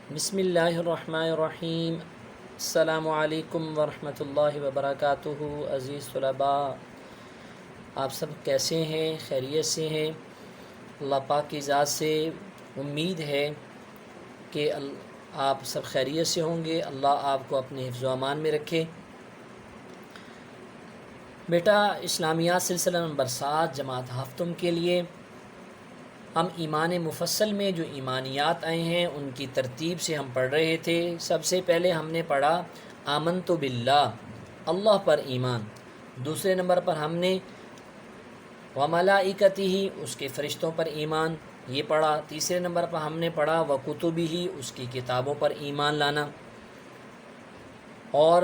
بسم اللہ الرحمن الرحیم۔ السلام علیکم ورحمۃ اللہ وبرکاتہ۔ عزیز طلباء، آپ سب کیسے ہیں؟ خیریت سے ہیں؟ اللہ پاک کی ذات سے امید ہے کہ آپ سب خیریت سے ہوں گے۔ اللہ آپ کو اپنے حفظ و امان میں رکھے۔ بیٹا، اسلامیات سلسلہ نمبر 7 جماعت ہفتم کے لیے ہم ایمان مفصل میں جو ایمانیات آئے ہیں ان کی ترتیب سے ہم پڑھ رہے تھے۔ سب سے پہلے ہم نے پڑھا آمنت باللہ، اللہ پر ایمان۔ دوسرے نمبر پر ہم نے وملائکتہ، اس کے فرشتوں پر ایمان، یہ پڑھا۔ تیسرے نمبر پر ہم نے پڑھا وکتبہ، اس کی کتابوں پر ایمان لانا۔ اور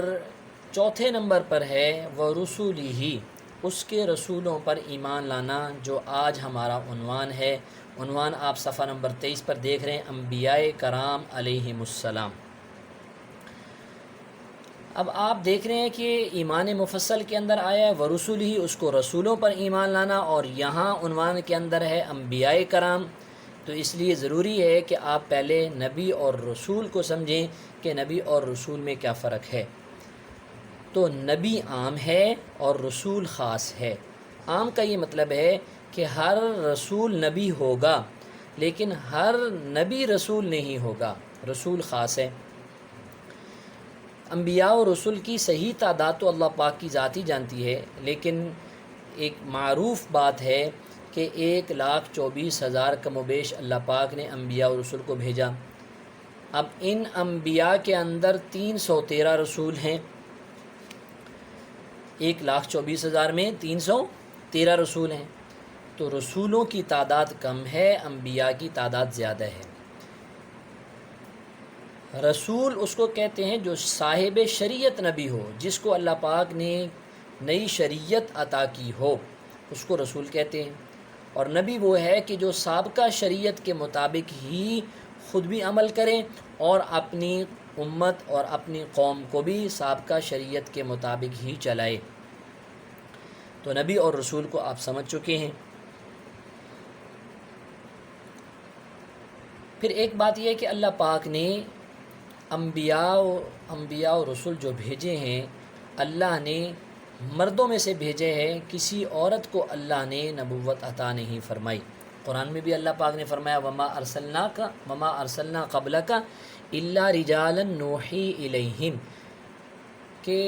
چوتھے نمبر پر ہے ورسولہ، اس کے رسولوں پر ایمان لانا، جو آج ہمارا عنوان ہے۔ عنوان آپ صفحہ نمبر 23 پر دیکھ رہے ہیں، انبیاء کرام علیہم السلام۔ اب آپ دیکھ رہے ہیں کہ ایمان مفصل کے اندر آیا ہے ورسولہ، اس کو رسولوں پر ایمان لانا، اور یہاں عنوان کے اندر ہے انبیاء کرام۔ تو اس لیے ضروری ہے کہ آپ پہلے نبی اور رسول کو سمجھیں کہ نبی اور رسول میں کیا فرق ہے۔ تو نبی عام ہے اور رسول خاص ہے۔ عام کا یہ مطلب ہے کہ ہر رسول نبی ہوگا، لیکن ہر نبی رسول نہیں ہوگا۔ رسول خاص ہے۔ انبیاء و رسول کی صحیح تعداد تو اللہ پاک کی ذات ہی جانتی ہے، لیکن ایک معروف بات ہے کہ 1,24,000 کم و بیش اللہ پاک نے انبیاء و رسول کو بھیجا۔ اب ان انبیاء کے اندر 313 رسول ہیں۔ 1,24,000 میں 313 رسول ہیں، تو رسولوں کی تعداد کم ہے، انبیاء کی تعداد زیادہ ہے۔ رسول اس کو کہتے ہیں جو صاحب شریعت نبی ہو، جس کو اللہ پاک نے نئی شریعت عطا کی ہو، اس کو رسول کہتے ہیں۔ اور نبی وہ ہے کہ جو سابقہ شریعت کے مطابق ہی خود بھی عمل کریں اور اپنی امت اور اپنی قوم کو بھی سابقہ شریعت کے مطابق ہی چلائے۔ تو نبی اور رسول کو آپ سمجھ چکے ہیں۔ پھر ایک بات یہ ہے کہ اللہ پاک نے انبیاء و رسول جو بھیجے ہیں، اللہ نے مردوں میں سے بھیجے ہیں، کسی عورت کو اللہ نے نبوت عطا نہیں فرمائی۔ قرآن میں بھی اللہ پاک نے فرمایا وما ارسلنا قبلک الا رجالا نوحی الیہم، کہ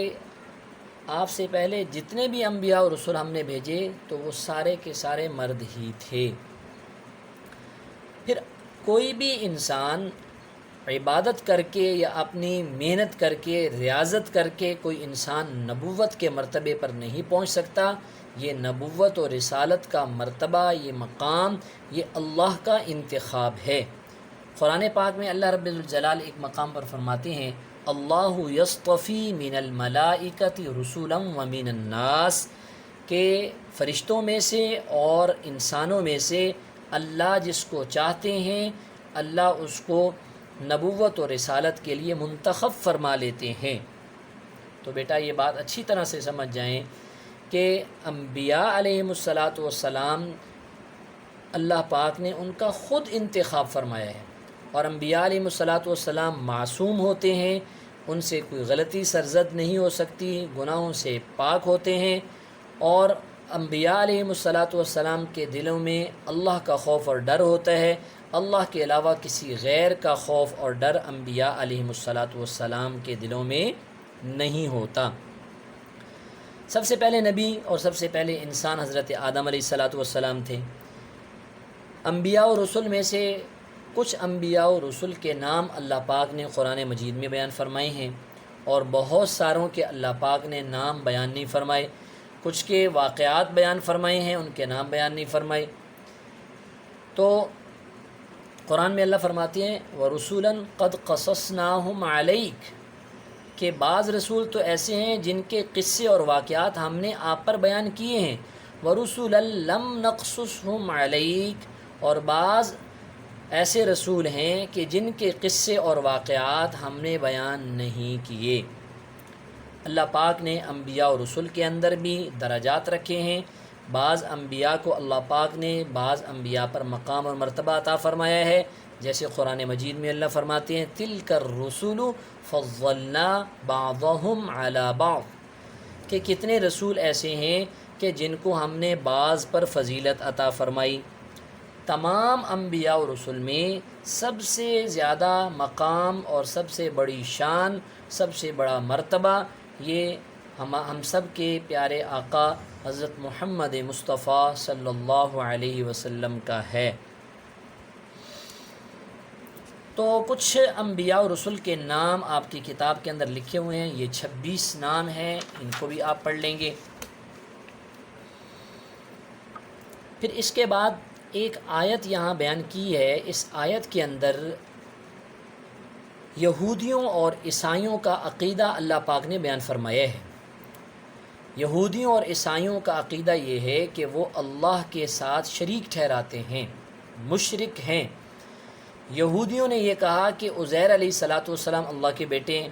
آپ سے پہلے جتنے بھی انبیاء و رسول ہم نے بھیجے تو وہ سارے کے سارے مرد ہی تھے۔ پھر کوئی بھی انسان عبادت کر کے یا اپنی محنت کر کے ریاضت کر کے کوئی انسان نبوت کے مرتبے پر نہیں پہنچ سکتا۔ یہ نبوت اور رسالت کا مرتبہ، یہ مقام، یہ اللہ کا انتخاب ہے۔ قرآن پاک میں اللہ رب الجلال ایک مقام پر فرماتے ہیں اللہ یصطفی من الملائکۃ رسولا ومن الناس، کہ فرشتوں میں سے اور انسانوں میں سے اللہ جس کو چاہتے ہیں اللہ اس کو نبوت و رسالت کے لیے منتخب فرما لیتے ہیں۔ تو بیٹا یہ بات اچھی طرح سے سمجھ جائیں کہ انبیاء علیہم السلام اللہ پاک نے ان کا خود انتخاب فرمایا ہے، اور انبیاء علیہم السلام معصوم ہوتے ہیں، ان سے کوئی غلطی سرزد نہیں ہو سکتی، گناہوں سے پاک ہوتے ہیں، اور انبیاء علیہم السلام کے دلوں میں اللہ کا خوف اور ڈر ہوتا ہے۔ اللہ کے علاوہ کسی غیر کا خوف اور ڈر انبیاء علیہم السلام کے دلوں میں نہیں ہوتا۔ سب سے پہلے نبی اور سب سے پہلے انسان حضرت آدم علیہ السلام تھے۔ انبیاء و رسول میں سے کچھ انبیاء و رسول کے نام اللہ پاک نے قرآن مجید میں بیان فرمائے ہیں، اور بہت ساروں کے اللہ پاک نے نام بیان نہیں فرمائے۔ کچھ کے واقعات بیان فرمائے ہیں، ان کے نام بیان نہیں فرمائے۔ تو قرآن میں اللہ فرماتے ہیں وَرُسُولًا قَدْ قَصَصْنَاهُمْ عَلَيْكَ، کہ بعض رسول تو ایسے ہیں جن کے قصے اور واقعات ہم نے آپ پر بیان کیے ہیں، وَرُسُولًا لَمْ نَقْصُصْهُمْ عَلَيْكَ، اور بعض ایسے رسول ہیں کہ جن کے قصے اور واقعات ہم نے بیان نہیں کیے۔ اللہ پاک نے انبیاء و رسول کے اندر بھی درجات رکھے ہیں۔ بعض انبیاء کو اللہ پاک نے بعض انبیاء پر مقام اور مرتبہ عطا فرمایا ہے، جیسے قرآن مجید میں اللہ فرماتے ہیں تلک الرسل فضلنا بعضهم علی بعض، کہ کتنے رسول ایسے ہیں کہ جن کو ہم نے بعض پر فضیلت عطا فرمائی۔ تمام انبیاء و رسل میں سب سے زیادہ مقام اور سب سے بڑی شان، سب سے بڑا مرتبہ یہ ہم سب کے پیارے آقا حضرت محمد مصطفیٰ صلی اللہ علیہ وسلم کا ہے۔ تو کچھ انبیاء و رسل کے نام آپ کی کتاب کے اندر لکھے ہوئے ہیں، یہ 26 نام ہیں، ان کو بھی آپ پڑھ لیں گے۔ پھر اس کے بعد ایک آیت یہاں بیان کی ہے، اس آیت کے اندر یہودیوں اور عیسائیوں کا عقیدہ اللہ پاک نے بیان فرمایا ہے۔ یہودیوں اور عیسائیوں کا عقیدہ یہ ہے کہ وہ اللہ کے ساتھ شریک ٹھہراتے ہیں، مشرک ہیں۔ یہودیوں نے یہ کہا کہ عزیر علیہ السلام اللہ کے بیٹے ہیں،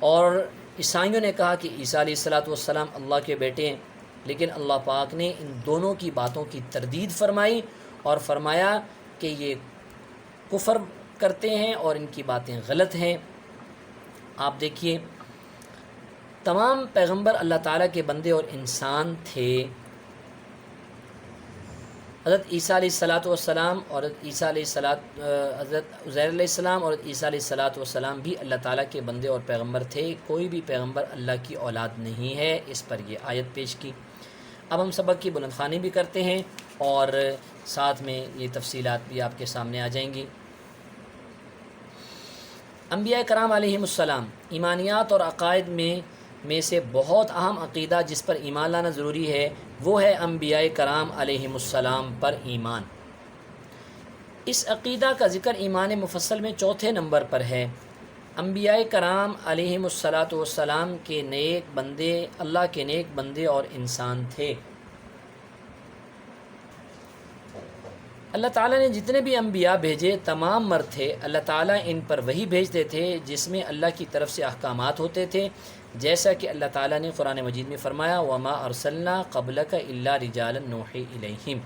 اور عیسائیوں نے کہا کہ عیسیٰ علیہ السلام اللہ کے بیٹے ہیں، لیکن اللہ پاک نے ان دونوں کی باتوں کی تردید فرمائی اور فرمایا کہ یہ کفر کرتے ہیں اور ان کی باتیں غلط ہیں۔ آپ دیکھیے تمام پیغمبر اللہ تعالیٰ کے بندے اور انسان تھے۔ حضرت عیسیٰ علیہ السلام اور حضرت عزیر علیہ السلام اور عیسیٰ علیہ السلام بھی اللہ تعالیٰ کے بندے اور پیغمبر تھے، کوئی بھی پیغمبر اللہ کی اولاد نہیں ہے۔ اس پر یہ آیت پیش کی۔ اب ہم سبق کی بلند خوانی بھی کرتے ہیں اور ساتھ میں یہ تفصیلات بھی آپ کے سامنے آ جائیں گی۔ انبیاء کرام علیہم السلام، ایمانیات اور عقائد میں سے بہت اہم عقیدہ جس پر ایمان لانا ضروری ہے وہ ہے انبیاء کرام علیہم السلام پر ایمان۔ اس عقیدہ کا ذکر ایمان مفصل میں چوتھے نمبر پر ہے۔ انبیاء کرام علیہم السلام کے نیک بندے، اللہ کے نیک بندے اور انسان تھے۔ اللہ تعالیٰ نے جتنے بھی انبیاء بھیجے تمام مرد تھے۔ اللہ تعالیٰ ان پر وہی بھیجتے تھے جس میں اللہ کی طرف سے احکامات ہوتے تھے، جیسا کہ اللہ تعالیٰ نے قرآن مجید میں فرمایا وَمَا أَرْسَلْنَا قَبْلَكَ إِلَّا رِجَالًا نُوحِي إِلَيْهِمْ،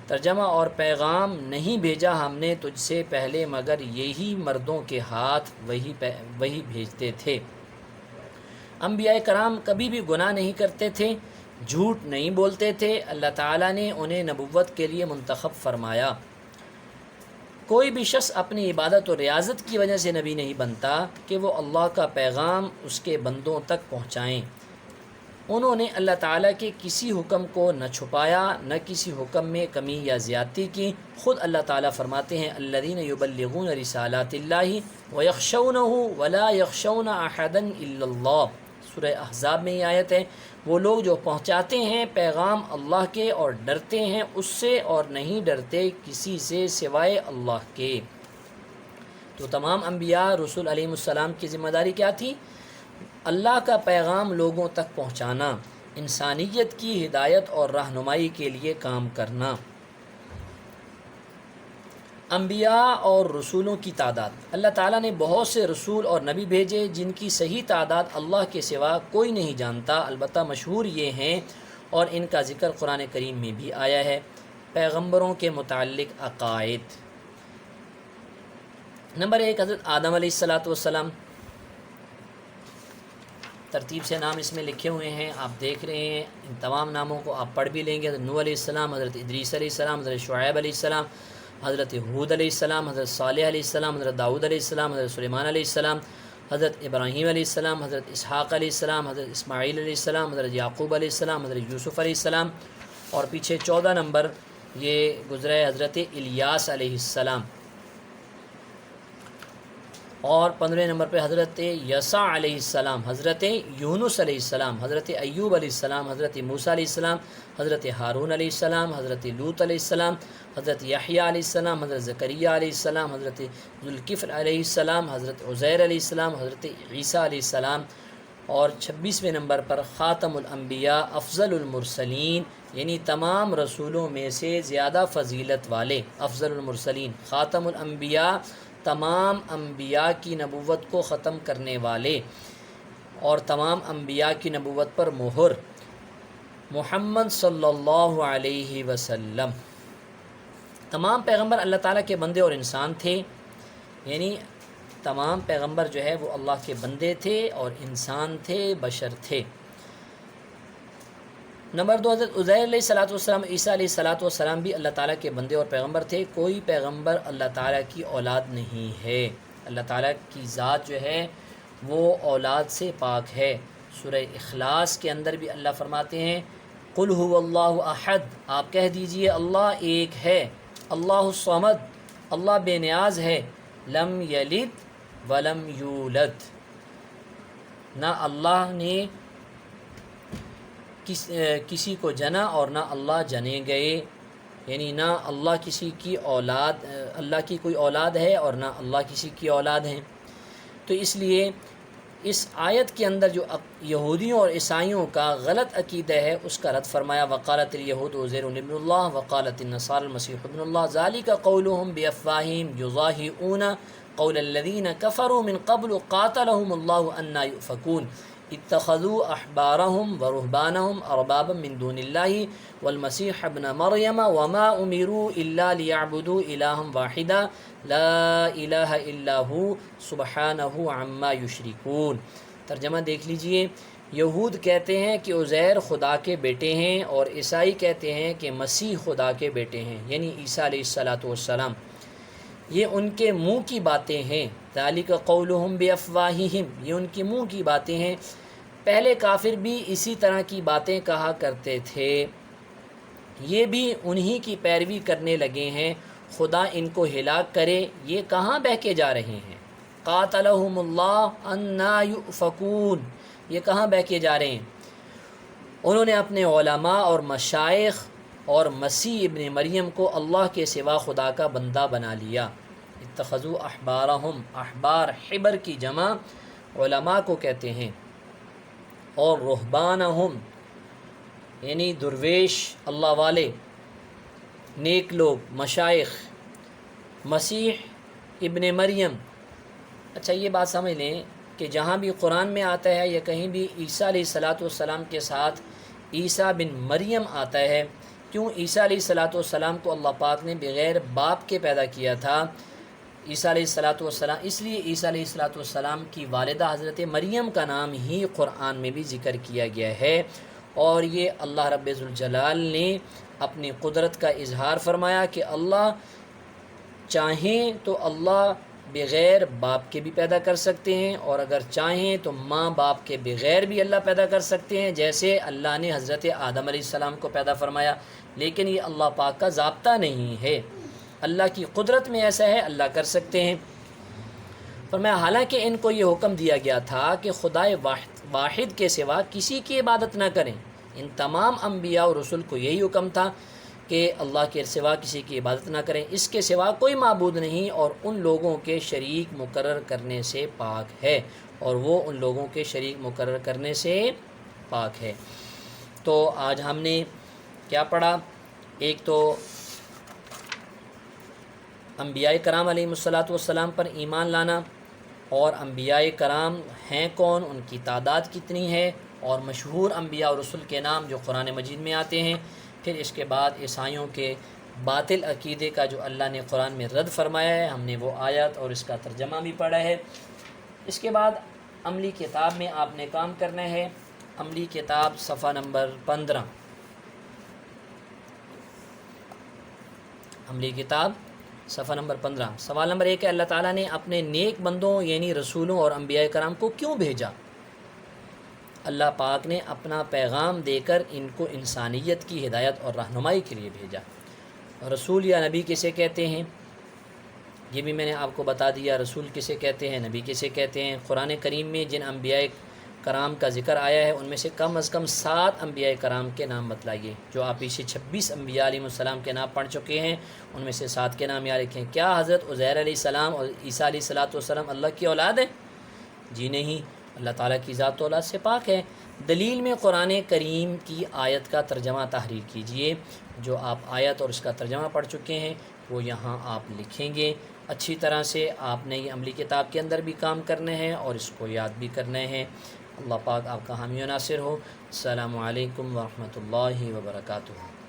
ترجمہ اور پیغام نہیں بھیجا ہم نے تجھ سے پہلے مگر یہی مردوں کے ہاتھ وہی بھیجتے تھے۔ انبیاء کرام کبھی بھی گناہ نہیں کرتے تھے، جھوٹ نہیں بولتے تھے۔ اللہ تعالیٰ نے انہیں نبوت کے لیے منتخب فرمایا۔ کوئی بھی شخص اپنی عبادت و ریاضت کی وجہ سے نبی نہیں بنتا کہ وہ اللہ کا پیغام اس کے بندوں تک پہنچائیں۔ انہوں نے اللہ تعالیٰ کے کسی حکم کو نہ چھپایا، نہ کسی حکم میں کمی یا زیادتی کی۔ خود اللہ تعالیٰ فرماتے ہیں الذین یبلغون رسالات اللہ ویخشونہ ولا یخشون احدا الا اللہ، سورہ احزاب میں یہ آیت ہے۔ وہ لوگ جو پہنچاتے ہیں پیغام اللہ کے اور ڈرتے ہیں اس سے اور نہیں ڈرتے کسی سے سوائے اللہ کے۔ تو تمام انبیاء رسول علیہ السلام کی ذمہ داری کیا تھی؟ اللہ کا پیغام لوگوں تک پہنچانا، انسانیت کی ہدایت اور رہنمائی کے لیے کام کرنا۔ انبیاء اور رسولوں کی تعداد، اللہ تعالیٰ نے بہت سے رسول اور نبی بھیجے جن کی صحیح تعداد اللہ کے سوا کوئی نہیں جانتا، البتہ مشہور یہ ہیں اور ان کا ذکر قرآن کریم میں بھی آیا ہے۔ پیغمبروں کے متعلق عقائد، نمبر 1 حضرت آدم علیہ السلام، ترتیب سے نام اس میں لکھے ہوئے ہیں، آپ دیکھ رہے ہیں۔ ان تمام ناموں کو آپ پڑھ بھی لیں گے۔ حضرت نوح علیہ السلام، حضرت ادریس علیہ السلام، حضرت شعیب علیہ السلام، حضرت ہود علیہ السلام، حضرت صالح علیہ السلام، حضرت داؤد علیہ السلام، حضرت سلیمان علیہ السلام، حضرت ابراہیم علیہ السلام، حضرت اسحاق علیہ السلام، حضرت اسماعیل علیہ السلام، حضرت یعقوب علیہ السلام، حضرت یوسف علیہ السلام، اور پیچھے 14 نمبر یہ گزرا ہے حضرت الیاس علیہ السلام، اور 15 نمبر پہ حضرت یسع علیہ السلام، حضرت یونس علیہ السلام، حضرت ایوب علیہ السلام، حضرت موسیٰ علیہ السلام، حضرت ہارون علیہ السلام، حضرت لوط علیہ السلام، حضرت یحییٰ علیہ السلام، حضرت زکریہ علیہ السلام، حضرت ذوالکفل علیہ السلام، حضرت عزیر علیہ السلام، حضرت عیسیٰ علیہ السلام، اور 26ویں نمبر پر خاتم الانبیاء افضل المرسلین، یعنی تمام رسولوں میں سے زیادہ فضیلت والے، افضل المرسلین، خاتم الانبیاء، تمام انبیاء کی نبوت کو ختم کرنے والے اور تمام انبیاء کی نبوت پر مہر۔ محمد صلی اللہ علیہ وسلم۔ تمام پیغمبر اللہ تعالیٰ کے بندے اور انسان تھے، یعنی تمام پیغمبر جو ہے وہ اللہ کے بندے تھے اور انسان تھے، بشر تھے۔ نمبر 2، حضرت عزیر علیہ الصلوۃ والسلام، عیسیٰ علیہ الصلوۃ والسلام بھی اللہ تعالیٰ کے بندے اور پیغمبر تھے۔ کوئی پیغمبر اللہ تعالیٰ کی اولاد نہیں ہے۔ اللہ تعالیٰ کی ذات جو ہے وہ اولاد سے پاک ہے۔ سورہ اخلاص کے اندر بھی اللہ فرماتے ہیں قل هو اللہ احد، آپ کہہ دیجئے اللہ ایک ہے، اللہ الصمد، اللہ بے نیاز ہے، لم یلد ولم یولد، نہ اللہ نے کسی کو جنا اور نہ اللہ جنے گئے، یعنی نہ اللہ کسی کی اولاد، اللہ کی کوئی اولاد ہے اور نہ اللہ کسی کی اولاد ہے۔ تو اس لیے اس آیت کے اندر جو یہودیوں اور عیسائیوں کا غلط عقیدہ ہے اس کا رد فرمایا۔ وقالت الیہود عزیر ابن اللہ وقالت النصارى المسیح ابن اللہ ذلك قولهم بافواہہم یضاہئون قول الذین کفروا من قبل قاتلهم اللہ انا یؤفکون اتخذوا احبارهم ورهبانهم اربابا من دون اللہ والمسیح ابن مریم وما امروا الا لیعبدوا الہا واحدا لا الہ الا ہو سبحانہ عما یشرکون۔ ترجمہ دیکھ لیجئے، یہود کہتے ہیں کہ عزیر خدا کے بیٹے ہیں اور عیسائی کہتے ہیں کہ مسیح خدا کے بیٹے ہیں، یعنی عیسیٰ علیہ الصلوۃ والسلام۔ یہ ان کے منہ کی باتیں ہیں، ذالک قولہم بافواہہم، یہ ان کے منہ کی باتیں ہیں۔ پہلے کافر بھی اسی طرح کی باتیں کہا کرتے تھے، یہ بھی انہی کی پیروی کرنے لگے ہیں۔ خدا ان کو ہلاک کرے، یہ کہاں بہہ کے جا رہے ہیں؟ قاتلہم اللہ انا یؤفکون، یہ کہاں بہہ کے جا رہے ہیں؟ انہوں نے اپنے علماء اور مشائخ اور مسیح ابن مریم کو اللہ کے سوا خدا کا بندہ بنا لیا۔ اتخذوا احبارہم، احبار حبر کی جمع علماء کو کہتے ہیں، اور رہبانہم یعنی درویش اللہ والے نیک لوگ، مشائخ، مسیح ابن مریم۔ اچھا یہ بات سمجھ لیں کہ جہاں بھی قرآن میں آتا ہے یا کہیں بھی عیسیٰ علیہ الصلوۃ والسلام کے ساتھ عیسیٰ بن مریم آتا ہے، کیوں عیسیٰ علیہ الصلوۃ والسلام کو اللہ پاک نے بغیر باپ کے پیدا کیا تھا؟ عیسیٰ علیہ الصلوۃ والسلام، اس لیے عیسیٰ علیہ الصلوۃ والسلام کی والدہ حضرت مریم کا نام ہی قرآن میں بھی ذکر کیا گیا ہے، اور یہ اللہ رب ذوالجلال نے اپنی قدرت کا اظہار فرمایا کہ اللہ چاہیں تو اللہ بغیر باپ کے بھی پیدا کر سکتے ہیں، اور اگر چاہیں تو ماں باپ کے بغیر بھی اللہ پیدا کر سکتے ہیں، جیسے اللہ نے حضرت آدم علیہ السلام کو پیدا فرمایا۔ لیکن یہ اللہ پاک کا ضابطہ نہیں ہے، اللہ کی قدرت میں ایسا ہے، اللہ کر سکتے ہیں۔ فرمایا حالانکہ ان کو یہ حکم دیا گیا تھا کہ خدائے واحد کے سوا کسی کی عبادت نہ کریں۔ ان تمام انبیاء اور رسول کو یہی حکم تھا کہ اللہ کے سوا کسی کی عبادت نہ کریں، اس کے سوا کوئی معبود نہیں، اور ان لوگوں کے شریک مقرر کرنے سے پاک ہے، اور وہ ان لوگوں کے شریک مقرر کرنے سے پاک ہے۔ تو آج ہم نے کیا پڑھا؟ ایک تو انبیاء کرام علیہ الصلوۃ والسلام پر ایمان لانا، اور انبیاء کرام ہیں کون، ان کی تعداد کتنی ہے، اور مشہور انبیاء اور رسول کے نام جو قرآن مجید میں آتے ہیں۔ پھر اس کے بعد عیسائیوں کے باطل عقیدے کا جو اللہ نے قرآن میں رد فرمایا ہے، ہم نے وہ آیت اور اس کا ترجمہ بھی پڑھا ہے۔ اس کے بعد عملی کتاب میں آپ نے کام کرنا ہے، عملی کتاب صفحہ نمبر 15، عملی کتاب صفحہ نمبر 15، سوال نمبر 1 ہے اللہ تعالیٰ نے اپنے نیک بندوں یعنی رسولوں اور انبیاء کرام کو کیوں بھیجا؟ اللہ پاک نے اپنا پیغام دے کر ان کو انسانیت کی ہدایت اور رہنمائی کے لیے بھیجا۔ رسول یا نبی کسے کہتے ہیں یہ بھی میں نے آپ کو بتا دیا، رسول کسے کہتے ہیں، نبی کسے کہتے ہیں۔ قرآن کریم میں جن انبیاء کرام کا ذکر آیا ہے ان میں سے کم از کم 7 انبیاء کرام کے نام بتلائیے۔ جو آپ پیچھے 26 انبیاء علیہ السلام کے نام پڑھ چکے ہیں ان میں سے 7 کے نام یاد رکھیں۔ کیا حضرت عزیر علیہ السلام اور عیسیٰ علیہ الصلوۃ والسلام اللہ کی اولاد ہے؟ جی نہیں، اللہ تعالیٰ کی ذات و اولاد سے پاک ہے۔ دلیل میں قرآن کریم کی آیت کا ترجمہ تحریر کیجئے۔ جو آپ آیت اور اس کا ترجمہ پڑھ چکے ہیں وہ یہاں آپ لکھیں گے اچھی طرح سے۔ آپ نے یہ عملی کتاب کے اندر بھی کام کرنا ہے اور اس کو یاد بھی کرنا ہے، اللہ پاک آپ کا حامی و ناصر ہو۔ السلام علیکم ورحمۃ اللہ وبرکاتہ۔